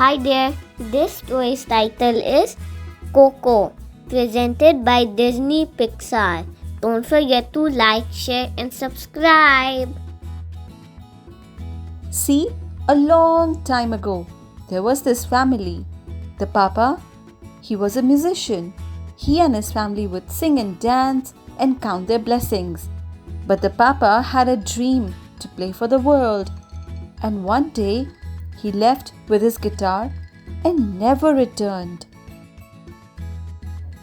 Hi there, this story's title is Coco, presented by Disney Pixar. Don't forget to like, share and subscribe. See, a long time ago, there was this family. The papa, he was a musician. He and his family would sing and dance and count their blessings. But the papa had a dream to play for the world. And one day, he left with his guitar and never returned.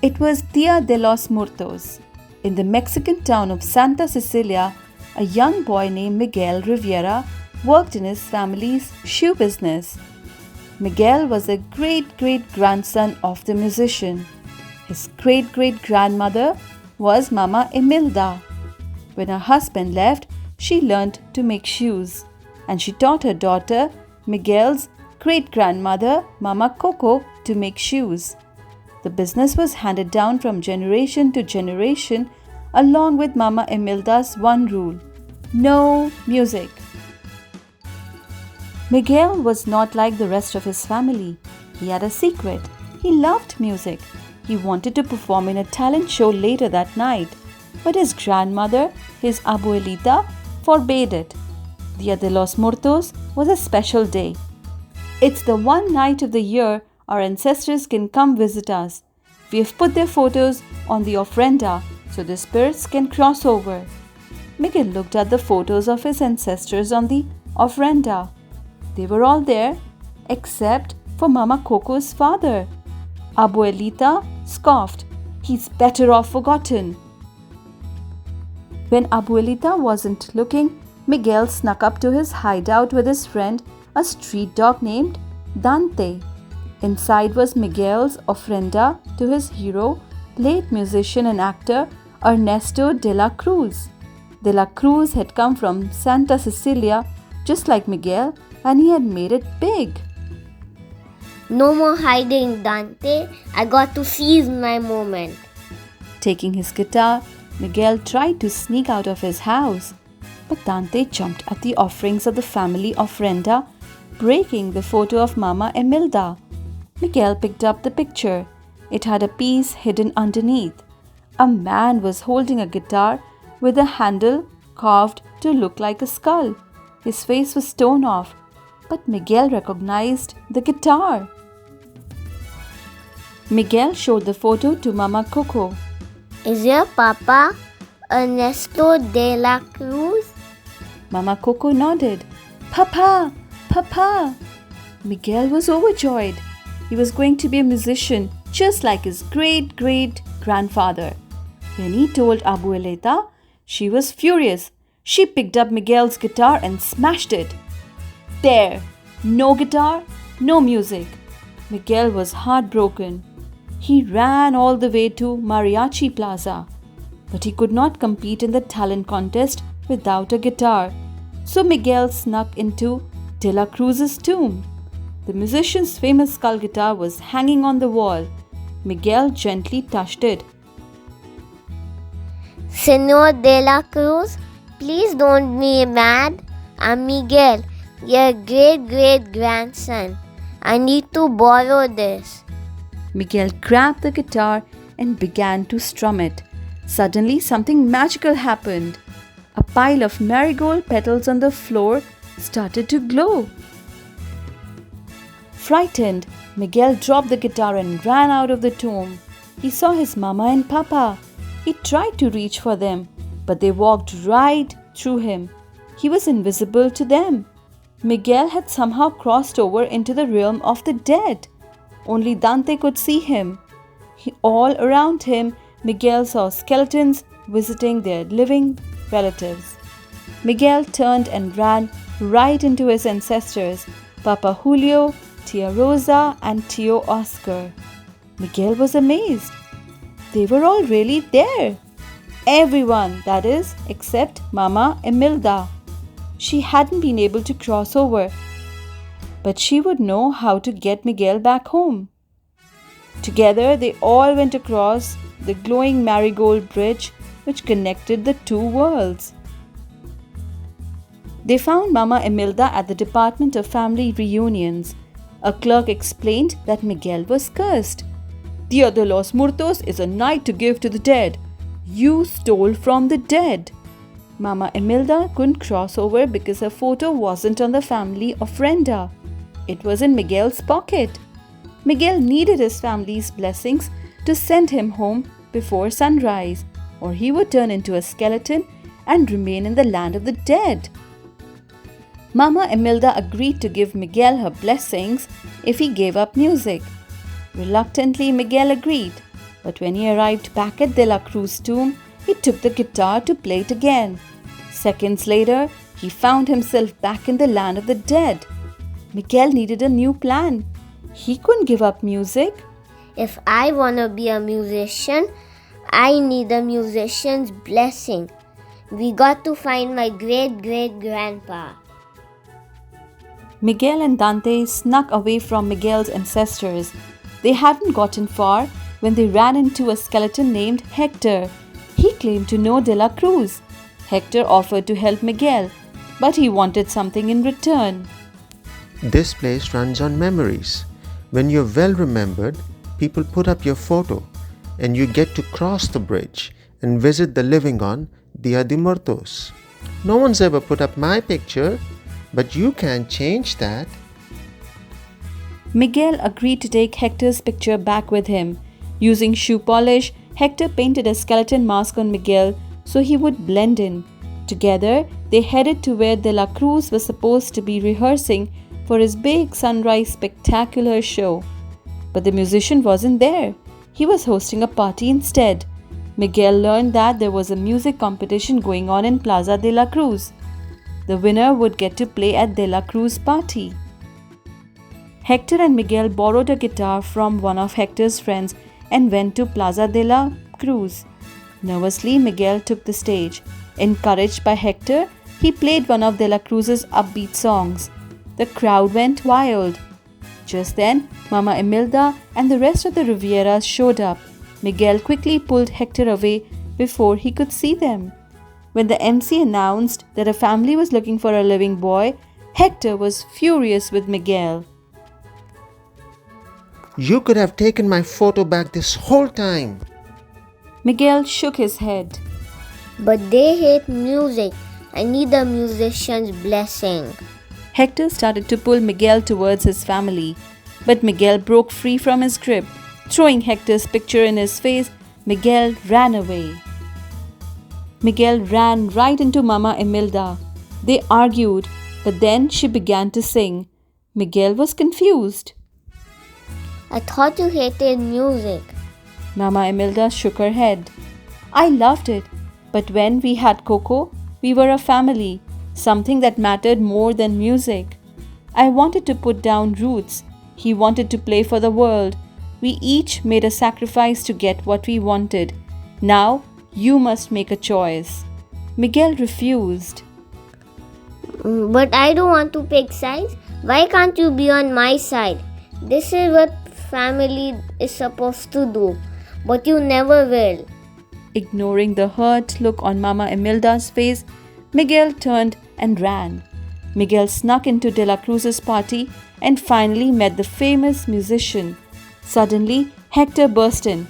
It was Dia de los Muertos. In the Mexican town of Santa Cecilia, a young boy named Miguel Rivera worked in his family's shoe business. Miguel was a great-great-grandson of the musician. His great-great-grandmother was Mama Imelda. When her husband left, she learned to make shoes, and she taught her daughter, Miguel's great-grandmother, Mama Coco, to make shoes. The business was handed down from generation to generation along with Mama Imelda's one rule: no music. Miguel was not like the rest of his family. He had a secret. He loved music. He wanted to perform in a talent show later that night, but his grandmother, his abuelita, forbade it. Dia de los Muertos was a special day. It's the one night of the year our ancestors can come visit us. We have put their photos on the ofrenda so the spirits can cross over. Miguel looked at the photos of his ancestors on the ofrenda. They were all there except for Mama Coco's father. Abuelita scoffed. He's better off forgotten. When Abuelita wasn't looking, Miguel snuck up to his hideout with his friend, a street dog named Dante. Inside was Miguel's ofrenda to his hero, late musician and actor Ernesto de la Cruz. De la Cruz had come from Santa Cecilia, just like Miguel, and he had made it big. No more hiding, Dante. I got to seize my moment. Taking his guitar, Miguel tried to sneak out of his house. But Dante jumped at the offerings of the family ofrenda, breaking the photo of Mama Imelda. Miguel picked up the picture. It had a piece hidden underneath. A man was holding a guitar with a handle carved to look like a skull. His face was torn off, but Miguel recognized the guitar. Miguel showed the photo to Mama Coco. Is your papa Ernesto de la Cruz? Mama Coco nodded. Papa! Papa! Miguel was overjoyed. He was going to be a musician just like his great-great-grandfather. When he told Abuelita, she was furious. She picked up Miguel's guitar and smashed it. There! No guitar, no music. Miguel was heartbroken. He ran all the way to Mariachi Plaza. But he could not compete in the talent contest without a guitar. So Miguel snuck into De la Cruz's tomb. The musician's famous skull guitar was hanging on the wall. Miguel gently touched it. Señor de la Cruz, please don't be mad. I'm Miguel, your great-great-grandson. I need to borrow this. Miguel grabbed the guitar and began to strum it. Suddenly, something magical happened. A pile of marigold petals on the floor started to glow. Frightened, Miguel dropped the guitar and ran out of the tomb. He saw his mama and papa. He tried to reach for them, but they walked right through him. He was invisible to them. Miguel had somehow crossed over into the realm of the dead. Only Dante could see him. All around him, Miguel saw skeletons visiting their living relatives. Miguel turned and ran right into his ancestors, Papa Julio, Tia Rosa, and Tio Oscar. Miguel was amazed. They were all really there. Everyone, that is, except Mama Imelda. She hadn't been able to cross over, but she would know how to get Miguel back home. Together, they all went across the glowing marigold bridge which connected the two worlds. They found Mama Imelda at the Department of Family Reunions. A clerk explained that Miguel was cursed. Dia de los Muertos is a night to give to the dead. You stole from the dead. Mama Imelda couldn't cross over because her photo wasn't on the family ofrenda. It was in Miguel's pocket. Miguel needed his family's blessings to send him home before sunrise, or he would turn into a skeleton and remain in the land of the dead. Mama Imelda agreed to give Miguel her blessings if he gave up music. Reluctantly, Miguel agreed, but when he arrived back at De La Cruz's tomb, he took the guitar to play it again. Seconds later, he found himself back in the land of the dead. Miguel needed a new plan. He couldn't give up music. If I want to be a musician, I need a musician's blessing. We got to find my great-great-grandpa. Miguel and Dante snuck away from Miguel's ancestors. They hadn't gotten far when they ran into a skeleton named Hector. He claimed to know De La Cruz. Hector offered to help Miguel, but he wanted something in return. This place runs on memories. When you're well remembered, people put up your photo and you get to cross the bridge and visit the living on Dia de Muertos. No one's ever put up my picture, but you can't change that. Miguel agreed to take Hector's picture back with him. Using shoe polish, Hector painted a skeleton mask on Miguel so he would blend in. Together, they headed to where De La Cruz was supposed to be rehearsing for his big sunrise spectacular show. But the musician wasn't there. He was hosting a party instead. Miguel learned that there was a music competition going on in Plaza de la Cruz. The winner would get to play at De La Cruz party. Hector and Miguel borrowed a guitar from one of Hector's friends and went to Plaza de la Cruz. Nervously, Miguel took the stage. Encouraged by Hector, he played one of De La Cruz's upbeat songs. The crowd went wild. Just then, Mama Imelda and the rest of the Rivieras showed up. Miguel quickly pulled Hector away before he could see them. When the MC announced that a family was looking for a living boy, Hector was furious with Miguel. You could have taken my photo back this whole time. Miguel shook his head. But they hate music. I need a musician's blessing. Hector started to pull Miguel towards his family, but Miguel broke free from his grip. Throwing Hector's picture in his face, Miguel ran away. Miguel ran right into Mama Imelda. They argued, but then she began to sing. Miguel was confused. I thought you hated music. Mama Imelda shook her head. I loved it, but when we had Coco, we were a family, something that mattered more than music. I wanted to put down roots. He wanted to play for the world. We each made a sacrifice to get what we wanted. Now, you must make a choice. Miguel refused. But I don't want to pick sides. Why can't you be on my side? This is what family is supposed to do. But you never will. Ignoring the hurt look on Mama Imelda's face, Miguel turned and ran. Miguel snuck into De La Cruz's party and finally met the famous musician. Suddenly, Hector burst in.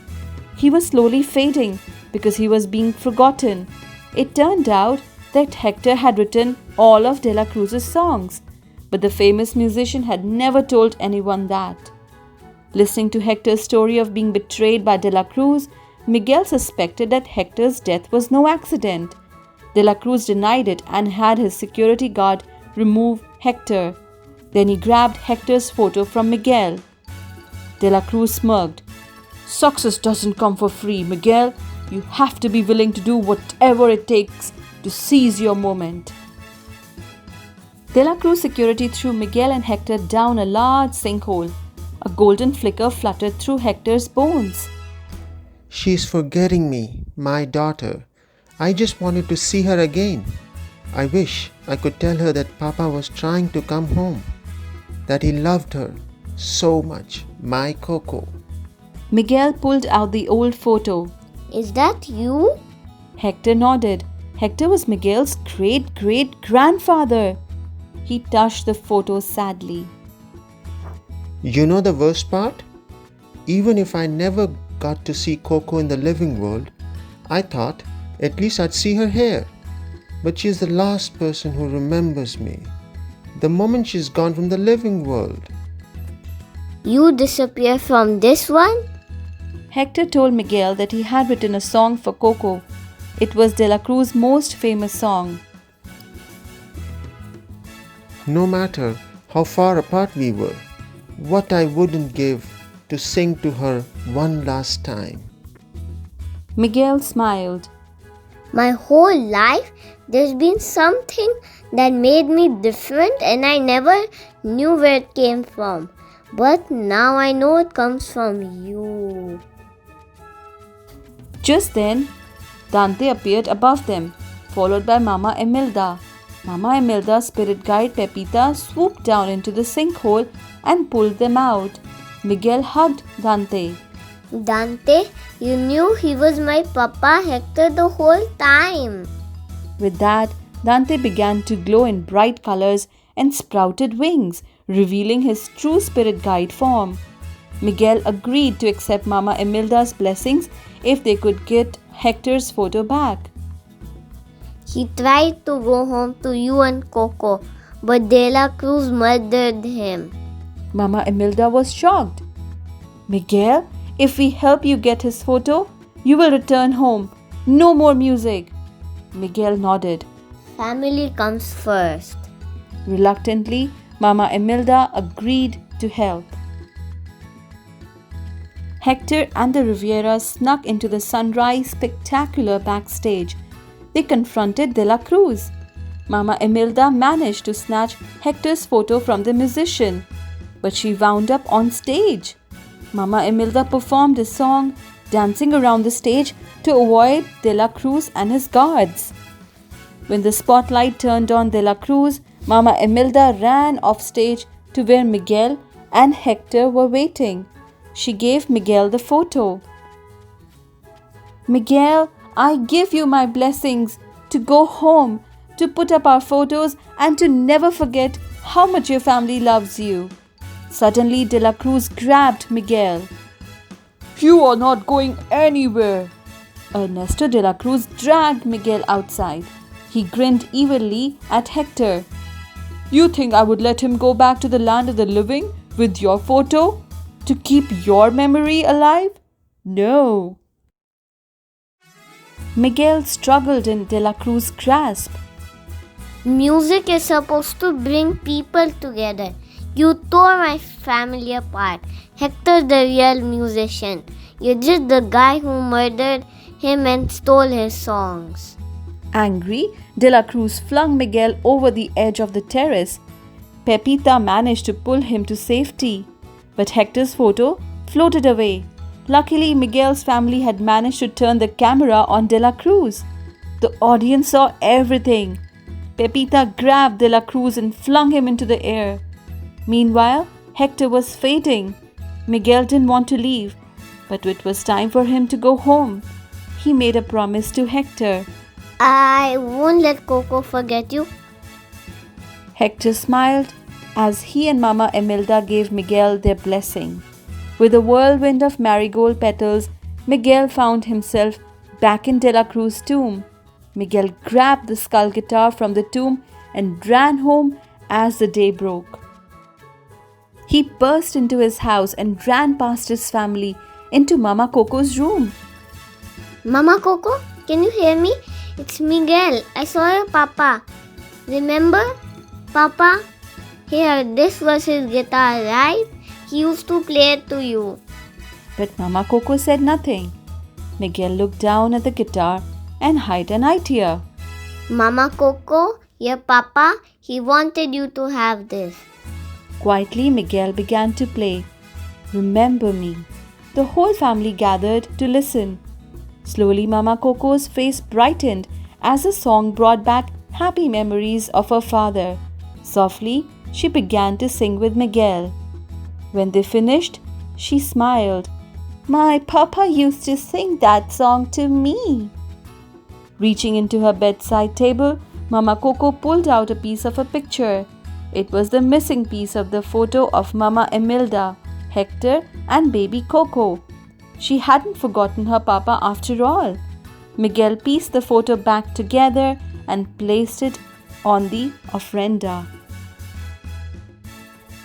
He was slowly fading because he was being forgotten. It turned out that Hector had written all of De La Cruz's songs, but the famous musician had never told anyone that. Listening to Hector's story of being betrayed by De La Cruz, Miguel suspected that Hector's death was no accident. De La Cruz denied it and had his security guard remove Hector. Then he grabbed Hector's photo from Miguel. De La Cruz smirked. Success doesn't come for free, Miguel. You have to be willing to do whatever it takes to seize your moment. De La Cruz security threw Miguel and Hector down a large sinkhole. A golden flicker fluttered through Hector's bones. She's forgetting me, my daughter. I just wanted to see her again. I wish I could tell her that Papa was trying to come home, that he loved her so much, my Coco. Miguel pulled out the old photo. Is that you? Hector nodded. Hector was Miguel's great-great-grandfather. He touched the photo sadly. You know the worst part? Even if I never got to see Coco in the living world, I thought at least I'd see her here. But she's the last person who remembers me. The moment she's gone from the living world. You disappear from this one? Hector told Miguel that he had written a song for Coco. It was De La Cruz's most famous song. No matter how far apart we were, what I wouldn't give to sing to her one last time. Miguel smiled. My whole life, there's been something that made me different and I never knew where it came from. But now I know it comes from you. Just then, Dante appeared above them, followed by Mama Imelda. Mama Imelda's spirit guide Pepita swooped down into the sinkhole and pulled them out. Miguel hugged Dante. Dante, you knew he was my Papa Hector the whole time. With that, Dante began to glow in bright colors and sprouted wings, revealing his true spirit guide form. Miguel agreed to accept Mama Imelda's blessings if they could get Hector's photo back. He tried to go home to you and Coco, but De La Cruz murdered him. Mama Imelda was shocked. Miguel, if we help you get his photo, you will return home. No more music. Miguel nodded. Family comes first. Reluctantly, Mama Imelda agreed to help. Hector and the Rivieras snuck into the Sunrise Spectacular backstage. They confronted De La Cruz. Mama Imelda managed to snatch Hector's photo from the musician, but she wound up on stage. Mama Imelda performed a song, dancing around the stage to avoid De La Cruz and his guards. When the spotlight turned on De La Cruz, Mama Imelda ran off stage to where Miguel and Hector were waiting. She gave Miguel the photo. Miguel, I give you my blessings to go home, to put up our photos and to never forget how much your family loves you. Suddenly, De La Cruz grabbed Miguel. You are not going anywhere. Ernesto De La Cruz dragged Miguel outside. He grinned evilly at Hector. You think I would let him go back to the land of the living with your photo? To keep your memory alive? No. Miguel struggled in De La Cruz's grasp. Music is supposed to bring people together. You tore my family apart. Hector the real musician. You're just the guy who murdered him and stole his songs. Angry, De La Cruz flung Miguel over the edge of the terrace. Pepita managed to pull him to safety, but Hector's photo floated away. Luckily, Miguel's family had managed to turn the camera on De La Cruz. The audience saw everything. Pepita grabbed De La Cruz and flung him into the air. Meanwhile, Hector was fading. Miguel didn't want to leave, but it was time for him to go home. He made a promise to Hector. I won't let Coco forget you. Hector smiled as he and Mama Imelda gave Miguel their blessing. With a whirlwind of marigold petals, Miguel found himself back in De La Cruz's tomb. Miguel grabbed the skull guitar from the tomb and ran home as the day broke. He burst into his house and ran past his family into Mama Coco's room. Mama Coco, can you hear me? It's Miguel. I saw your Papa. Remember? Papa? Here, this was his guitar, right? He used to play it to you. But Mama Coco said nothing. Miguel looked down at the guitar and had an idea. Mama Coco, your Papa, he wanted you to have this. Quietly, Miguel began to play. Remember me. The whole family gathered to listen. Slowly, Mama Coco's face brightened as the song brought back happy memories of her father. Softly, she began to sing with Miguel. When they finished, she smiled. My Papa used to sing that song to me. Reaching into her bedside table, Mama Coco pulled out a piece of a picture. It was the missing piece of the photo of Mama Emilda, Hector, and baby Coco. She hadn't forgotten her papa after all. Miguel pieced the photo back together and placed it on the ofrenda.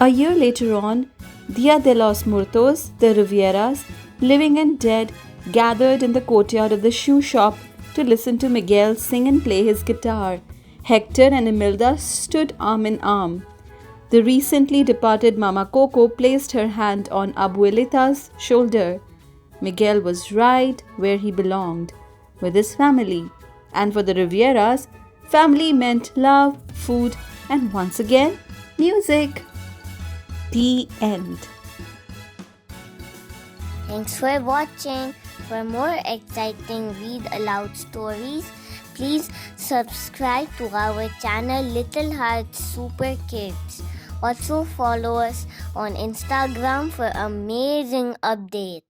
A year later on, Dia de los Muertos, the Rivieras, living and dead, gathered in the courtyard of the shoe shop to listen to Miguel sing and play his guitar. Hector and Emilda stood arm in arm. The recently departed Mama Coco placed her hand on Abuelita's shoulder. Miguel was right where he belonged, with his family. And for the Rivieras, family meant love, food, and once again, music. The end. Thanks for watching. For more exciting read aloud stories, please subscribe to our channel Little Hearts Super Kids. Also follow us on Instagram for amazing updates.